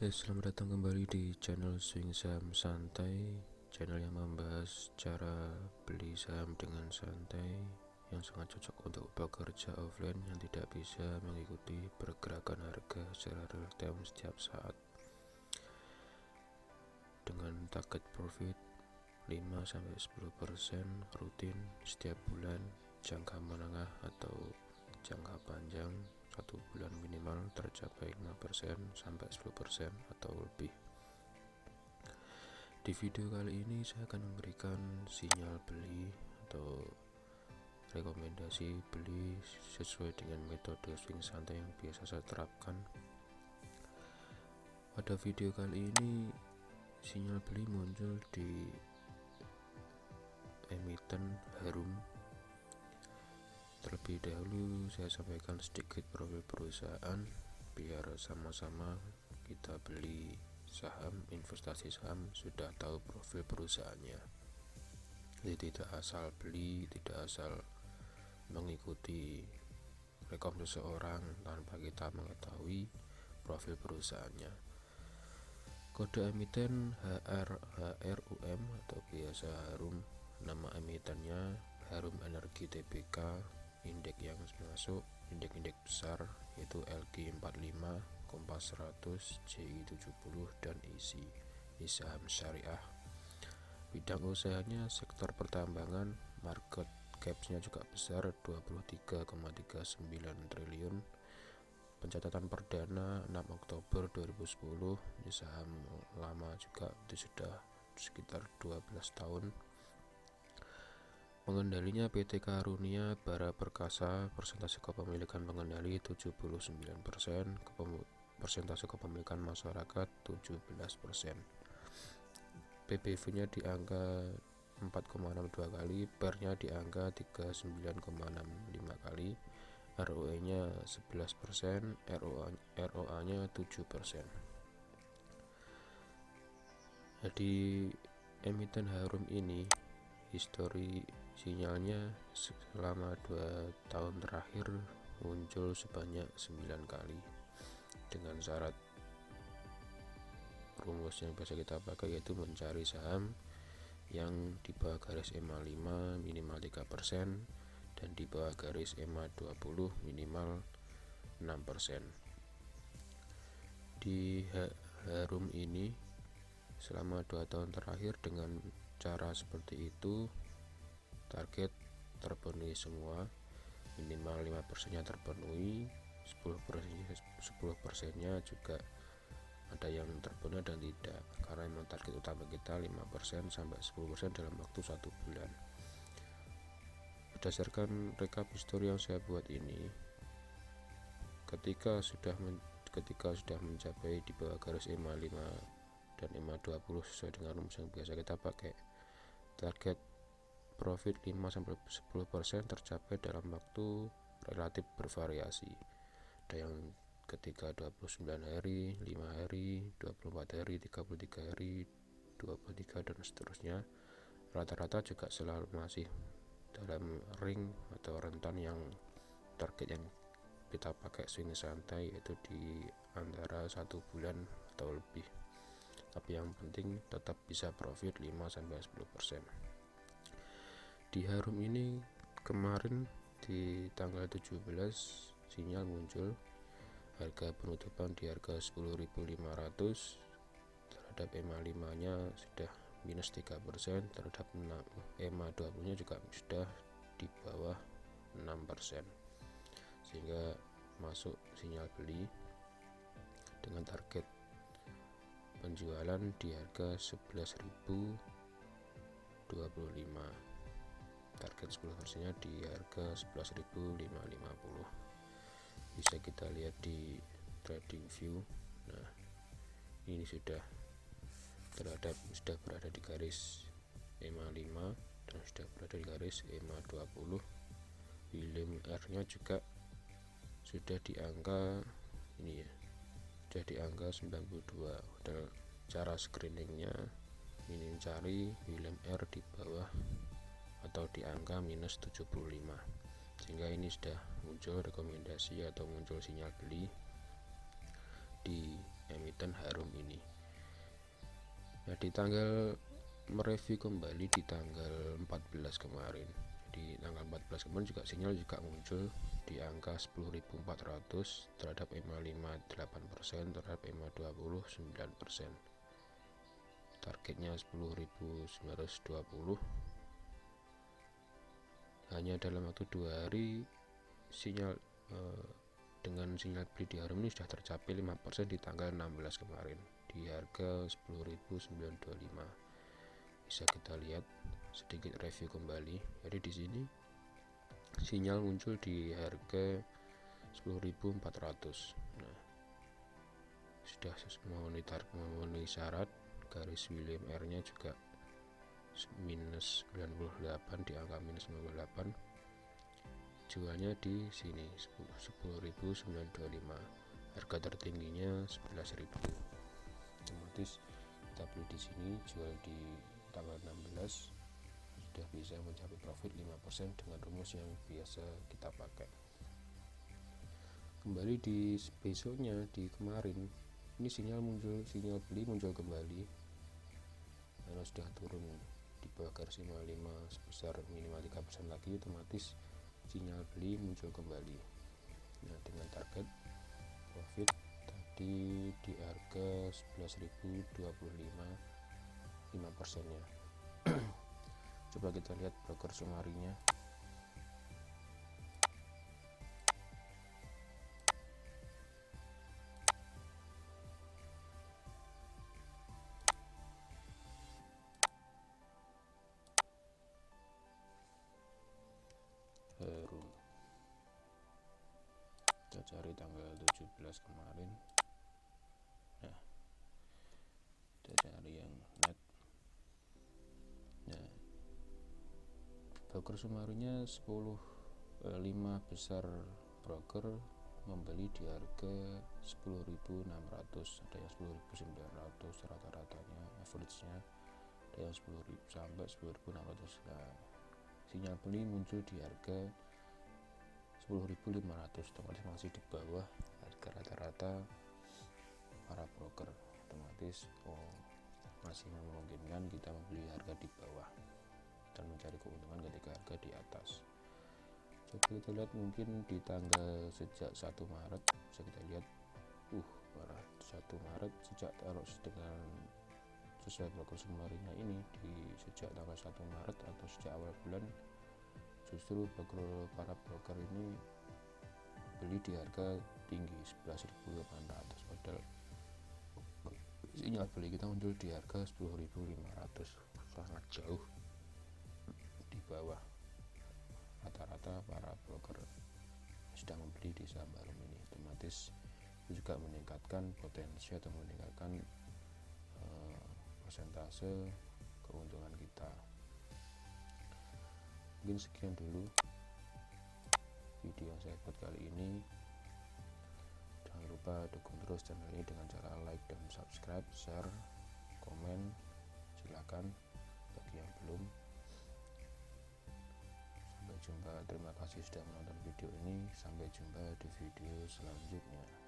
Selamat datang kembali di channel Swing Saham Santai, channel yang membahas cara beli saham dengan santai, yang sangat cocok untuk pekerja offline yang tidak bisa mengikuti pergerakan harga secara real time setiap saat. Dengan target profit 5-10% rutin setiap bulan, jangka menengah atau jangka panjang 1 bulan minimal tercapai 5%-10% atau lebih. Di video kali ini saya akan memberikan sinyal beli atau rekomendasi beli sesuai dengan metode swing santai yang biasa saya terapkan. Pada video kali ini sinyal beli muncul di emiten Harum. Terlebih dahulu saya sampaikan sedikit profil perusahaan biar sama-sama kita beli saham, investasi saham sudah tahu profil perusahaannya. Jadi tidak asal beli, tidak asal mengikuti rekom seseorang tanpa kita mengetahui profil perusahaannya. Kode emiten HRUM atau biasa Harum. Nama emitennya Harum Energi Tbk. Indeks yang masuk indeks besar yaitu LQ45, Kompas 100, JI70 dan ISI. Ini saham syariah. Bidang usahanya sektor pertambangan, market capsnya juga besar 23,39 triliun. Pencatatan perdana 6 Oktober 2010. Ini saham lama juga, itu sudah sekitar 12 tahun. Pengendalinya PT Karunia Bara Perkasa, persentase kepemilikan pengendali 79%, persentase kepemilikan masyarakat 17%. PBV-nya di angka 4,62 kali, PER-nya di angka 39,65 kali, ROE-nya 11%, ROA-nya 7%. Jadi emiten Harum ini histori sinyalnya selama 2 tahun terakhir muncul sebanyak 9 kali dengan syarat rumus yang biasa kita pakai, yaitu mencari saham yang di bawah garis EMA 5 minimal 3% dan di bawah garis EMA 20 minimal 6%. Di Harum ini selama 2 tahun terakhir dengan cara seperti itu target terpenuhi semua, minimal 5%-nya terpenuhi, 10%-nya juga ada yang terpenuhi dan tidak, karena memang target utama kita 5%-10% dalam waktu 1 bulan. Berdasarkan rekap histori yang saya buat ini, ketika sudah mencapai di bawah garis EMA 5 dan EMA 20 sesuai dengan rumus yang biasa kita pakai, target profit 5-10% tercapai dalam waktu relatif bervariasi. Ada yang ketika 29 hari, 5 hari, 24 hari, 33 hari, 23 dan seterusnya. Rata-rata juga selalu masih dalam ring atau rentan yang target yang kita pakai swing santai, yaitu di antara 1 bulan atau lebih. Tapi yang penting tetap bisa profit 5-10%. Di Harum ini kemarin di tanggal 17 sinyal muncul, harga penutupan di harga 10.500, terhadap EMA 5 nya sudah minus 3%, terhadap EMA 20 nya juga sudah di bawah 6%, sehingga masuk sinyal beli dengan target penjualan di harga 11.025. Target 10%-nya di harga 11.550. Bisa kita lihat di trading view. Nah, ini sudah berada di garis EMA 5 dan sudah berada di garis EMA 20. William R-nya juga sudah di angka ini ya, sudah di angka 92. Dan cara screeningnya ini cari William R di bawah atau di angka minus 75, sehingga ini sudah muncul rekomendasi atau muncul sinyal beli di emiten Harum ini. Nah, di tanggal mereview kembali di tanggal 14 kemarin. Di tanggal 14 kemarin juga sinyal juga muncul di angka 10.400 terhadap EMA 5 8%, terhadap EMA 20 9%. Targetnya 10.920. Hanya dalam waktu 2 hari sinyal dengan sinyal beli di Harum ini sudah tercapai 5% di tanggal 16 kemarin di harga 10.925. Bisa kita lihat sedikit review kembali. Jadi di sini sinyal muncul di harga 10.400. Nah, sudah memenuhi syarat. Garis William R-nya juga minus 98, di angka minus 98. Jualnya di sini 10.925. Harga tertingginya 11.000. Otomatis kita beli di sini, jual di tanggal 16, sudah bisa mencapai profit 5% dengan rumus yang biasa kita pakai. Kembali di besoknya, di kemarin ini sinyal beli muncul kembali karena sudah turun di bawah garis 55 sebesar minimal 3% lagi, otomatis sinyal beli muncul kembali. Nah, dengan target profit tadi di harga 11.025, 5%-nya. Coba kita lihat broker sumarinya. Harum. Kita cari tanggal 17 kemarin. Nah, kita cari yang net. Nah, broker sumarinya 5 besar broker membeli di harga 10.600, ada yang 10.900 rata-ratanya, average-nya ada yang 10.000 sampai 10.600. Nah, sinyal beli muncul di harga 10.500, otomatis masih di bawah harga rata-rata para broker. Otomatis masih memungkinkan kita membeli harga di bawah dan mencari keuntungan ketika harga di atas. Coba kita lihat mungkin di tanggal sejak 1 Maret bisa kita lihat parah 1 Maret sejak dengan sesuai broker sumarinya ini, di sejak tanggal 1 Maret atau sejak awal bulan, justru para broker ini beli di harga tinggi 11.800, padahal sinyal beli kita muncul di harga 10.500, sangat jauh di bawah rata-rata para broker sedang membeli di saham Harum ini. Otomatis itu juga meningkatkan potensi atau meningkatkan persentase keuntungan kita. Mungkin sekian dulu video yang saya buat kali ini. Jangan lupa dukung terus channel ini dengan cara like dan subscribe, share, komen, silakan bagi yang belum. Sampai jumpa, terima kasih sudah menonton video ini. Sampai jumpa di video selanjutnya.